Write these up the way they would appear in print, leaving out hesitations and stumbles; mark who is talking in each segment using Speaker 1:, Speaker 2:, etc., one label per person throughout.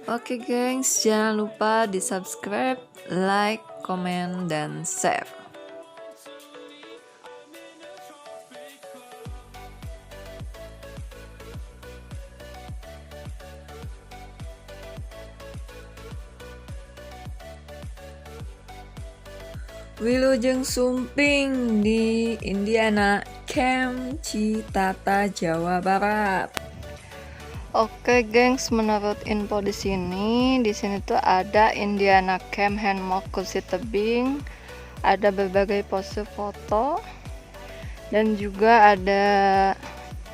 Speaker 1: Oke gengs, jangan lupa di subscribe, like, komen, dan share. Wilujeng Sumping di Indiana Camp Citata, Jawa Barat. Oke gengs, menurut info di sini tuh ada Indiana Camp Hammock kursi tebing, ada berbagai pose foto, dan juga ada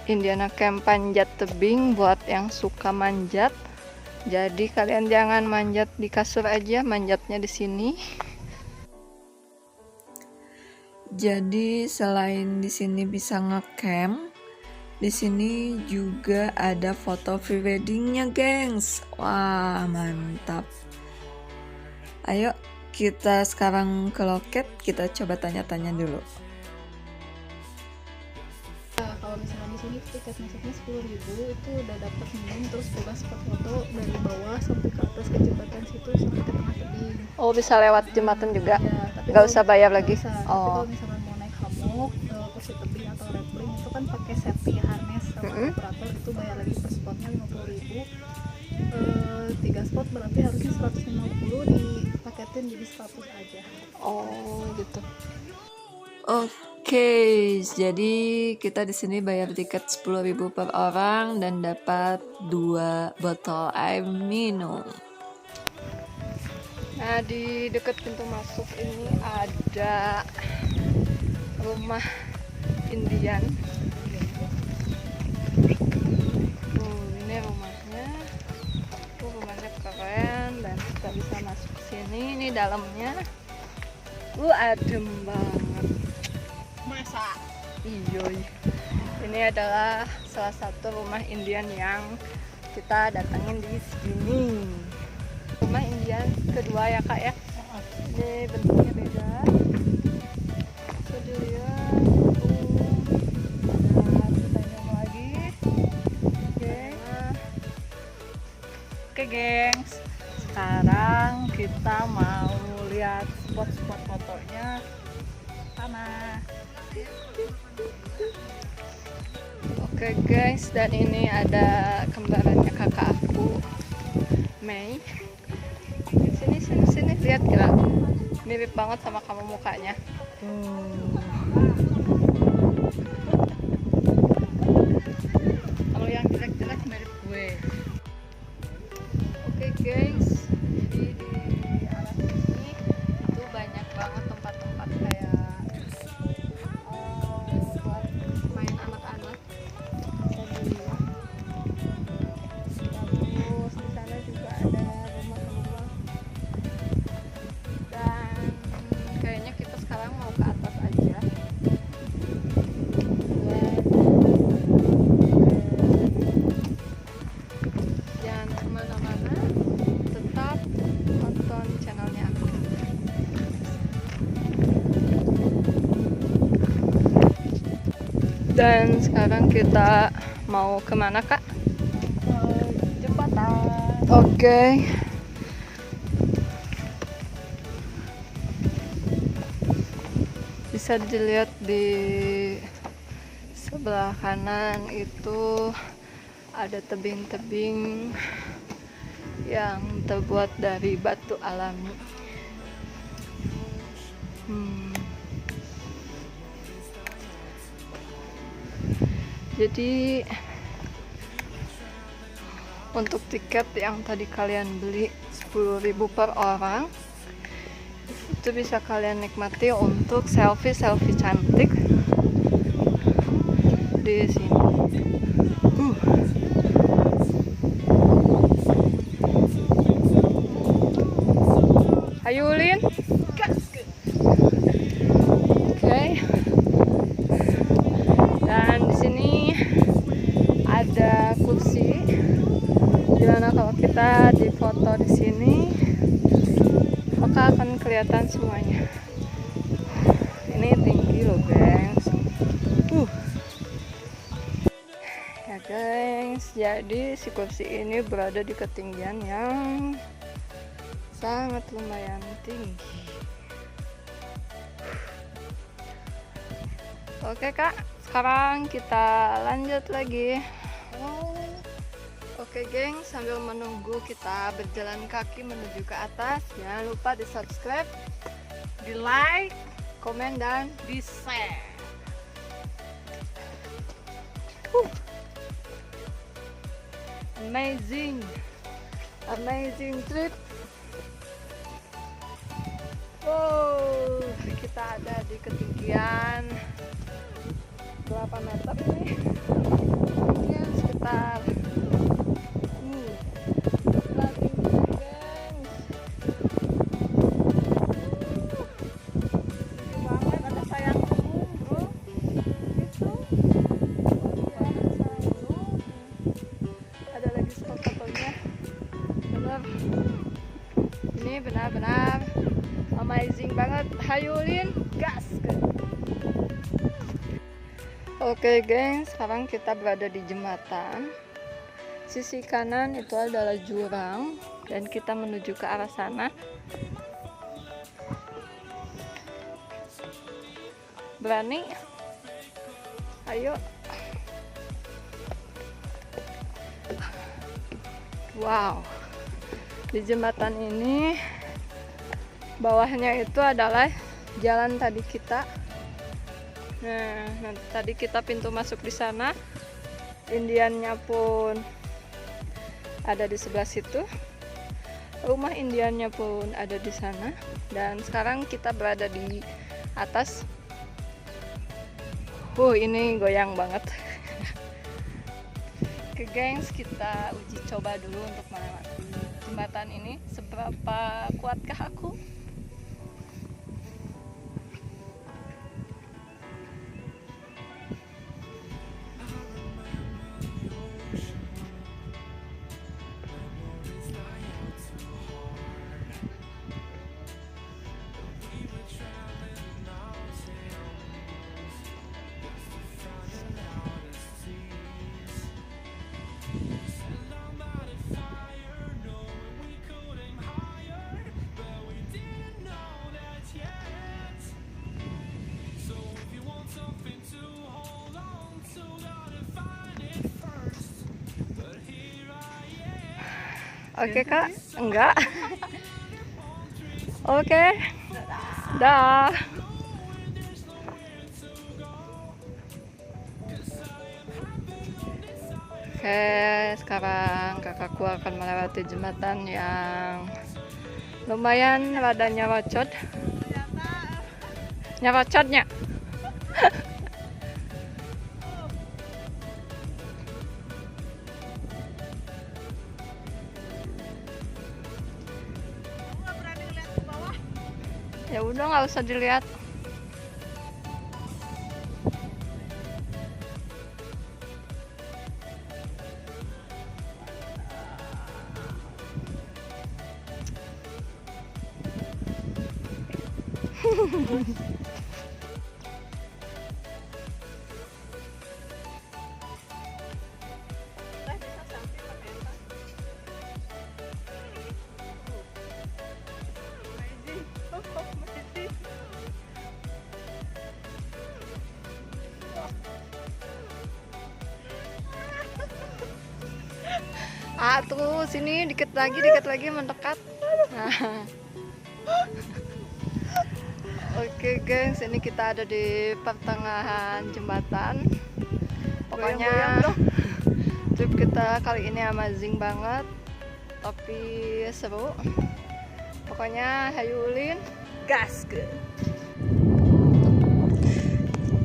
Speaker 1: Indiana Camp panjat tebing buat yang suka manjat. Jadi kalian jangan manjat di kasur aja, manjatnya di sini. Jadi selain di sini bisa ngecamp, di sini juga ada foto preweddingnya, gengs. Wah, mantap. Ayo kita sekarang ke loket, kita coba tanya-tanya dulu.
Speaker 2: Nah, kalau misalnya di sini tiket masuknya 10.000, itu udah dapat minum terus bebas spot foto dari bawah sampai ke atas ke jembatan situ sampai ke tengah tebing.
Speaker 1: Oh, bisa lewat jembatan juga?
Speaker 2: Ya, tapi
Speaker 1: nggak usah bayar lagi?
Speaker 2: Usah. Tapi kalau misalnya mau naik hammock, kursi tebing atau rappelling itu kan pakai safety harness sama operator, itu bayar lagi per spotnya 50.000. 3 spot berarti harusnya 150, dipaketin jadi 100 aja.
Speaker 1: Oh gitu. Oke, jadi kita di sini bayar tiket 10.000 per orang dan dapat 2 botol air minum. Nah, di dekat pintu masuk ini ada rumah Indian. Ini rumahnya. Rumahnya keren dan kita bisa masuk ke sini. Ini dalamnya. Adem banget.
Speaker 2: Masa?
Speaker 1: Iya. Ini adalah salah satu rumah Indian yang kita datangin di sini. Rumah Indian kedua ya kak ya. Ini bentuknya beda. Bisa dilihat. Ada pertanyaan lagi. Oke gengs. Sekarang kita mau lihat spot-spot fotonya sana. Oke guys, dan ini ada kembarannya kakak aku, Mei. Sini lihat kira mirip banget sama kamu mukanya. Kalau yang jelek-jelek mirip gue. Oke guys, jadi di arah sini itu banyak banget tempat-tempat kayak buat main anak-anak. Bisa dilihat. Terus di sana juga ada rumah-rumah. Dan kayaknya kita sekarang mau ke atas aja. Jangan kemana-mana, tetap tonton channelnya aku. Dan sekarang kita mau kemana kak?
Speaker 2: Jembatan.
Speaker 1: Oke. Bisa dilihat di sebelah kanan itu ada tebing-tebing yang terbuat dari batu alami. Jadi untuk tiket yang tadi kalian beli 10.000 per orang, itu bisa kalian nikmati untuk selfie cantik di sini. Ayo Lin. Oke. Dan di sini ada kursi. Dimana kalau kita difoto di sini, maka akan kelihatan semuanya. Ini tinggi loh, gengs. Ya gengs, jadi si kursi ini berada di ketinggian yang sangat lumayan tinggi. Oke kak, sekarang kita lanjut lagi. Oke geng, sambil menunggu kita berjalan kaki menuju ke atas, jangan lupa di subscribe, di like, komen, dan di share. Amazing trip. Wow, kita ada di ketinggian berapa meter ini? Ketinggian sekitar ini benar-benar amazing banget. Hayulin gas. Oke geng, sekarang kita berada di jembatan. Sisi kanan itu adalah jurang dan kita menuju ke arah sana. Berani? Ayo. Wow. Di jembatan ini bawahnya itu adalah jalan tadi kita. Nah, tadi kita pintu masuk di sana. Indiannya pun ada di sebelah situ. Rumah Indiannya pun ada di sana. Dan sekarang kita berada di atas. Ini goyang banget. Oke gengs, kita uji coba dulu untuk melewati jembatan ini. Seberapa kuatkah aku? Oke kak, enggak. Oke, dah. Oke, sekarang kakakku akan melewati jembatan yang lumayan rada nyerocot. Nyerocotnya. Ya udah, nggak usah dilihat. Terus ini dikit lagi mendekat. Nah. Oke gengs, ini kita ada di pertengahan jembatan. Pokoknya trip kita kali ini amazing banget, tapi seru. Pokoknya hayulin gas ke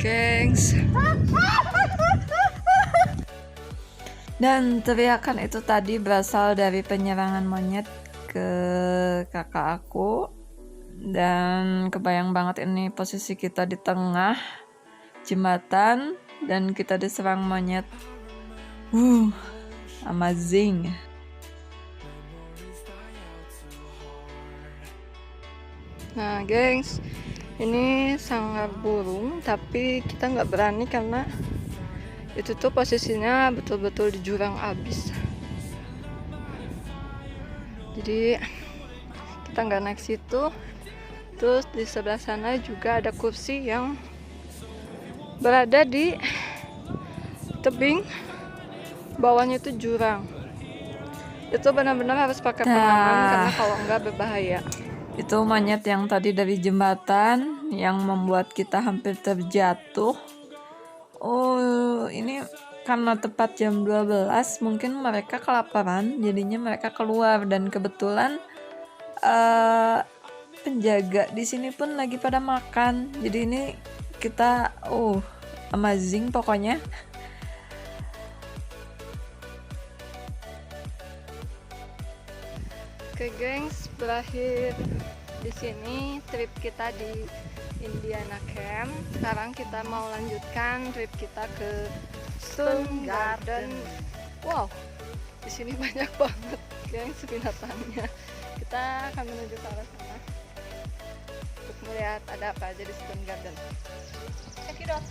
Speaker 1: gengs. Dan teriakan itu tadi berasal dari penyerangan monyet ke kakak aku. Dan kebayang banget ini posisi kita di tengah jembatan dan kita diserang monyet. Amazing. Nah gengs, ini sanggar burung, tapi kita nggak berani karena Itu tuh posisinya betul-betul di jurang abis. Jadi kita nggak naik situ. Terus di sebelah sana juga ada kursi yang berada di tebing, bawahnya itu jurang. Itu benar-benar harus pakai pengaman karena kalau enggak berbahaya. Itu monyet yang tadi dari jembatan yang membuat kita hampir terjatuh. Oh, ini karena tepat jam 12, mungkin mereka kelaparan, jadinya mereka keluar dan kebetulan penjaga di sini pun lagi pada makan. Jadi ini kita amazing pokoknya. Oke, gengs, berakhir di sini trip kita di Indiana Camp. Sekarang kita mau lanjutkan trip kita ke Stone Garden. Wow, di sini banyak banget gengs binatangnya. Kita akan menuju ke arah sana untuk melihat ada apa aja di Stone Garden. Check it out.